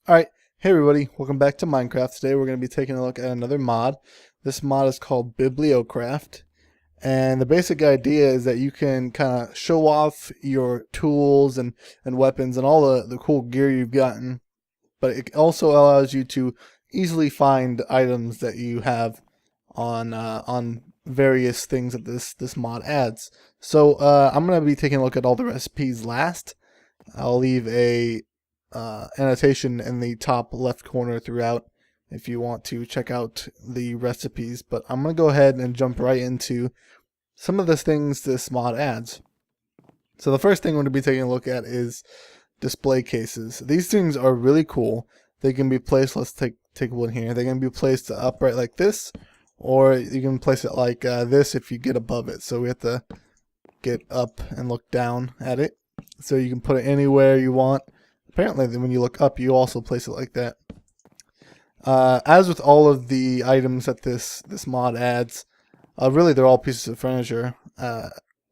Alright, hey everybody, welcome back to Minecraft. Today we're going to be taking a look at another mod. This mod is called Bibliocraft, and the basic idea is that you can kind of show off your tools and weapons and all the cool gear you've gotten, but it also allows you to easily find items that you have on various things that this mod adds. So I'm going to be taking a look at all the recipes last. I'll leave a annotation in the top left corner throughout if you want to check out the recipes, but I'm going to go ahead and jump right into some of the things this mod adds. So the first thing we're going to be taking a look at is display cases. These things are really cool. They can be placed, let's take one here, they can be placed upright like this, or you can place it like this if you get above it. So we have to get up and look down at it. So you can put it anywhere you want. Apparently when you look up you also place it like that. As with all of the items that this mod adds, really they're all pieces of furniture.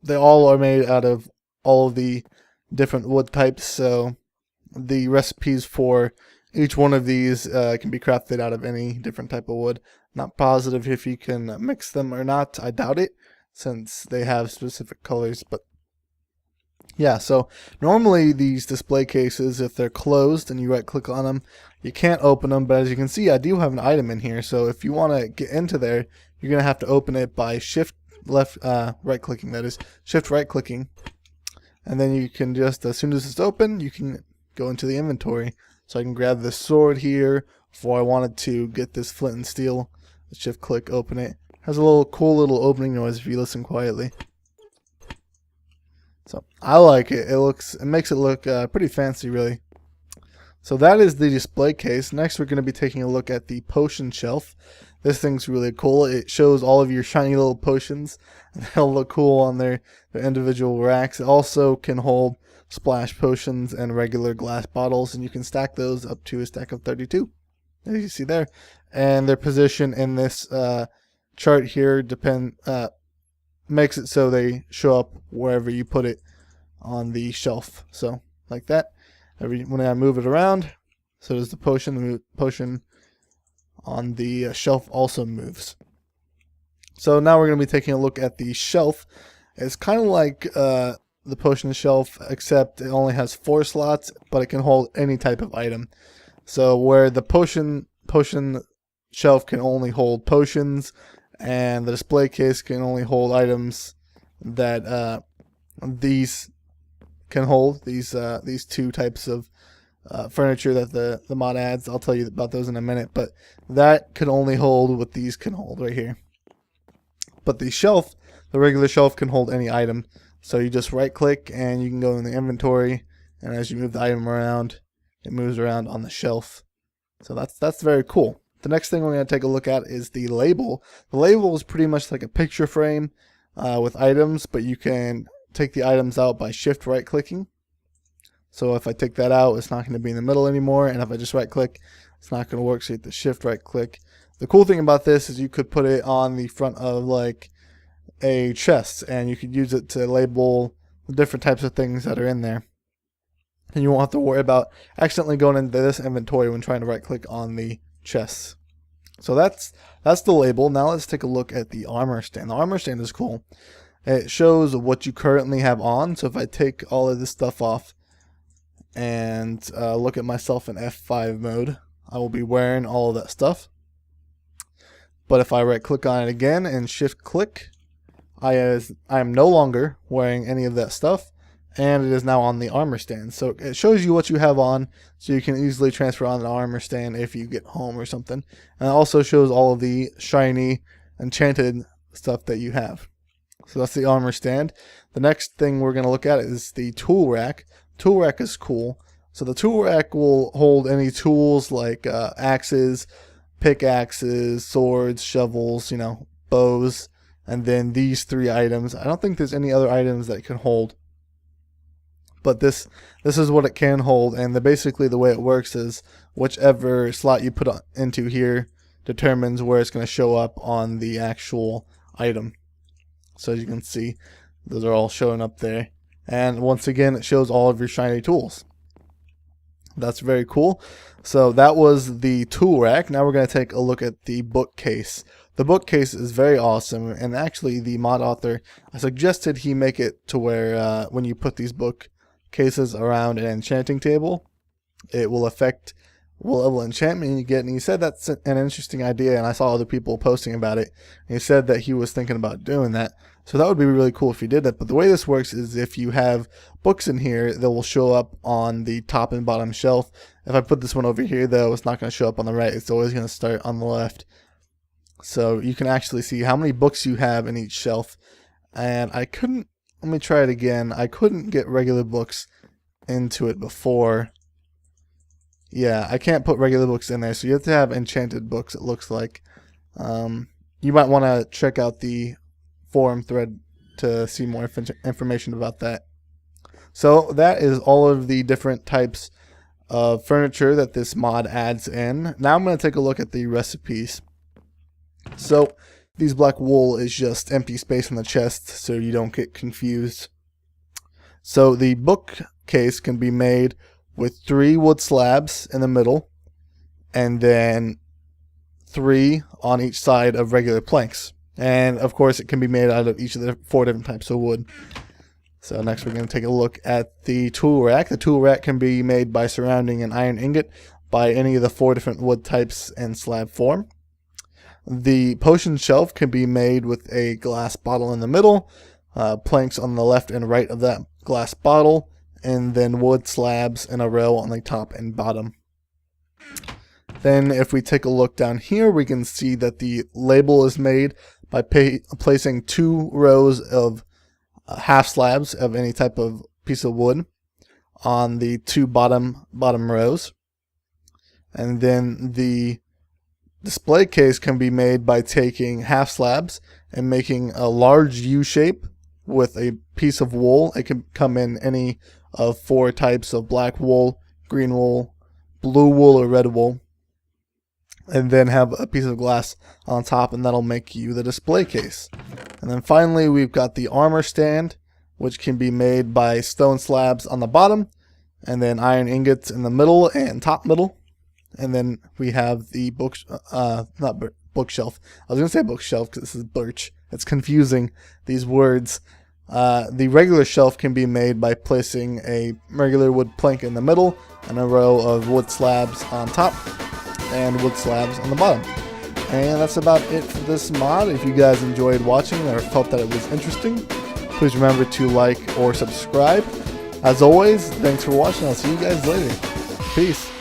They all are made out of all of the different wood types, so the recipes for each one of these can be crafted out of any different type of wood. Not positive if you can mix them or not. I doubt it, since they have specific colors, but yeah, so normally these display cases, if they're closed and you right click on them, you can't open them, but as you can see I do have an item in here, so if you want to get into there, you're going to have to open it by shift right clicking, that is, shift right clicking, and then you can just, as soon as it's open, you can go into the inventory. So I can grab this sword here, before I wanted to get this flint and steel, shift click, open it. Has a little cool little opening noise if you listen quietly. So I like it. It makes it look pretty fancy, really. So that is the display case. Next, we're going to be taking a look at the potion shelf. This thing's really cool. It shows all of your shiny little potions. They'll look cool on their individual racks. It also can hold splash potions and regular glass bottles, and you can stack those up to a stack of 32, as you see there. And their position in this chart here makes it so they show up wherever you put it on the shelf. So like that. When I move it around, so does the potion. The potion on the shelf also moves. So now we're going to be taking a look at the shelf. It's kind of like the potion shelf, except it only has 4 slots, but it can hold any type of item. So where the potion shelf can only hold potions, and the display case can only hold items that these can hold, these two types of furniture that the mod adds. I'll tell you about those in a minute, but that could only hold what these can hold right here. But the shelf, the regular shelf, can hold any item. So you just right click and you can go in the inventory, and as you move the item around, it moves around on the shelf. So that's very cool. The next thing we're going to take a look at is the label. The label is pretty much like a picture frame with items, but you can take the items out by shift right clicking. So if I take that out, it's not going to be in the middle anymore, and if I just right click, it's not going to work, so you have to shift right click. The cool thing about this is you could put it on the front of like a chest, and you could use it to label the different types of things that are in there, and you won't have to worry about accidentally going into this inventory when trying to right click on the chests. So that's the label. Now let's take a look at the armor stand. The armor stand is cool. It shows what you currently have on. So if I take all of this stuff off and look at myself in F5 mode, I will be wearing all of that stuff. But if I right click on it again and shift click, I am no longer wearing any of that stuff, and it is now on the armor stand. So it shows you what you have on, so you can easily transfer on the armor stand if you get home or something. And it also shows all of the shiny, enchanted stuff that you have. So that's the armor stand. The next thing we're going to look at is the tool rack. Tool rack is cool. So the tool rack will hold any tools like axes, pickaxes, swords, shovels, bows, and then these 3 items. I don't think there's any other items that it can hold, but this is what it can hold. And basically the way it works is whichever slot you put into here determines where it's going to show up on the actual item. So as you can see, those are all showing up there, and once again it shows all of your shiny tools. That's very cool. So that was the tool rack. Now we're going to take a look at the bookcase. The bookcase is very awesome, and actually the mod author suggested he make it to where when you put these bookcases around an enchanting table, it will affect what level enchantment you get. And he said that's an interesting idea, and I saw other people posting about it. And he said that he was thinking about doing that. So that would be really cool if he did that. But the way this works is if you have books in here, they will show up on the top and bottom shelf. If I put this one over here, though, it's not going to show up on the right. It's always going to start on the left. So you can actually see how many books you have in each shelf. And I couldn't, let me try it again. I couldn't get regular books into it before. Yeah, I can't put regular books in there, so you have to have enchanted books, it looks like. You might want to check out the forum thread to see more information about that. So that is all of the different types of furniture that this mod adds in. Now I'm going to take a look at the recipes. So these black wool is just empty space in the chest, so you don't get confused. So the bookcase can be made with 3 wood slabs in the middle, and then 3 on each side of regular planks. And of course it can be made out of each of the 4 different types of wood. So next we're going to take a look at the tool rack. The tool rack can be made by surrounding an iron ingot by any of the 4 different wood types in slab form. The potion shelf can be made with a glass bottle in the middle, planks on the left and right of that glass bottle, and then wood slabs in a row on the top and bottom. Then if we take a look down here, we can see that the label is made by placing 2 rows of half slabs of any type of piece of wood on the 2 bottom rows. And then the display case can be made by taking half slabs and making a large U shape with a piece of wool. It can come in any of 4 types of black wool, green wool, blue wool, or red wool, and then have a piece of glass on top, and that'll make you the display case. And then finally we've got the armor stand, which can be made by stone slabs on the bottom and then iron ingots in the middle and top middle. And then we have the bookshelf. I was going to say bookshelf because this is birch. It's confusing, these words. The regular shelf can be made by placing a regular wood plank in the middle and a row of wood slabs on top and wood slabs on the bottom. And that's about it for this mod. If you guys enjoyed watching or felt that it was interesting, please remember to like or subscribe. As always, thanks for watching. I'll see you guys later. Peace.